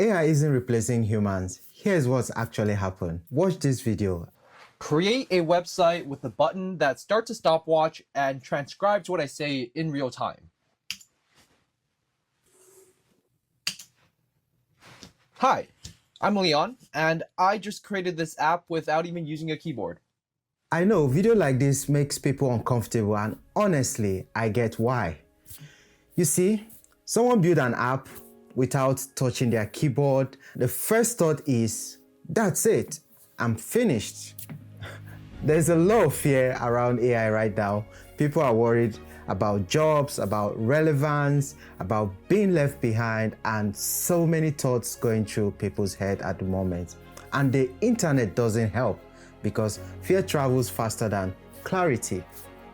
AI isn't replacing humans. Here's what's actually happened. Watch this video. Create a website with a button that starts a stopwatch and transcribes what I say in real time. Hi, I'm Leon, and I just created this app without even using a keyboard. I know video like this makes people uncomfortable, and honestly, I get why. You see, someone built an app without touching their keyboard. The first thought is, that's it, I'm finished. There's a lot of fear around AI right now. People are worried about jobs, about relevance, about being left behind, and so many thoughts going through people's head at the moment. And the internet doesn't help because fear travels faster than clarity.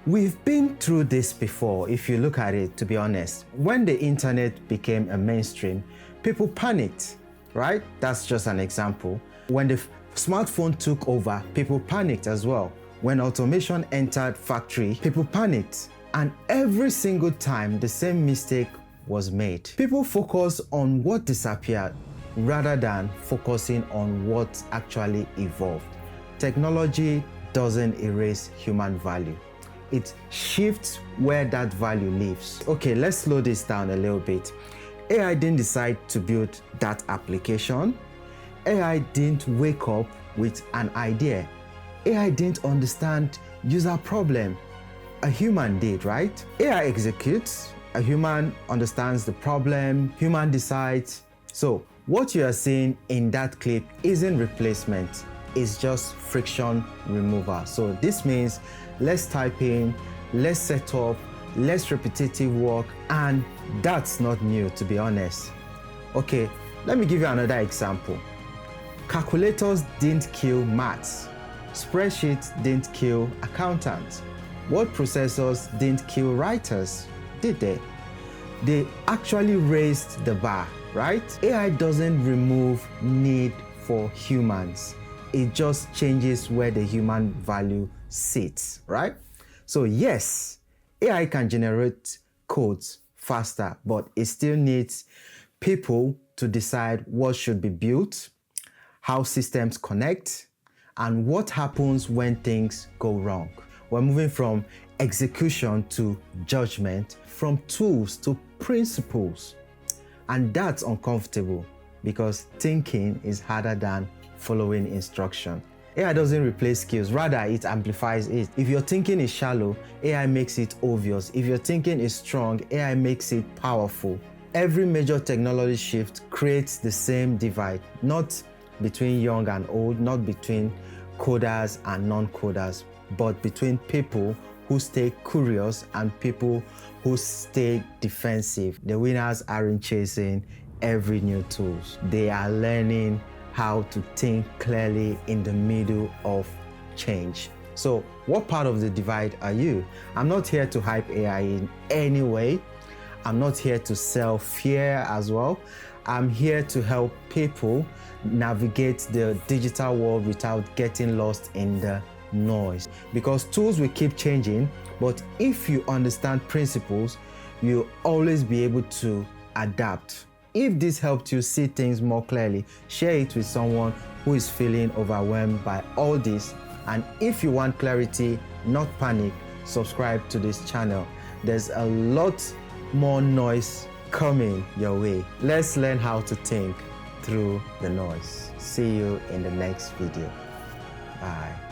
We've been through this before, if you look at it, to be honest. When the internet became a mainstream, people panicked, right? That's just an example. When the smartphone took over, people panicked as well. When automation entered factory, people panicked. And every single time, the same mistake was made. People focus on what disappeared rather than focusing on what actually evolved. Technology doesn't erase human value. It shifts where that value lives. Okay, let's slow this down a little bit. AI didn't decide to build that application. AI didn't wake up with an idea. AI didn't understand user problem. A human did, right? AI executes, a human understands the problem, human decides. So what you are seeing in that clip isn't replacement, it's just friction removal. So this means less typing, less setup, less repetitive work, and that's not new, to be honest. Okay, let me give you another example. Calculators didn't kill maths. Spreadsheets didn't kill accountants. Word processors didn't kill writers, did they? They actually raised the bar, right? AI doesn't remove need for humans. It just changes where the human value sits, right? So yes, AI can generate codes faster, but it still needs people to decide what should be built, how systems connect, and what happens when things go wrong. We're moving from execution to judgment, from tools to principles. And that's uncomfortable because thinking is harder than following instruction. AI doesn't replace skills, rather it amplifies it. If your thinking is shallow, AI makes it obvious. If your thinking is strong, AI makes it powerful. Every major technology shift creates the same divide, not between young and old, not between coders and non-coders, but between people who stay curious and people who stay defensive. The winners aren't chasing every new tools. They are learning how to think clearly in the middle of change. So what part of the divide are you? I'm not here to hype AI in any way. I'm not here to sell fear as well. I'm here to help people navigate the digital world without getting lost in the noise. Because tools will keep changing, but if you understand principles, you'll always be able to adapt. If this helped you see things more clearly, share it with someone who is feeling overwhelmed by all this. And if you want clarity, not panic, subscribe to this channel. There's a lot more noise coming your way. Let's learn how to think through the noise. See you in the next video. Bye.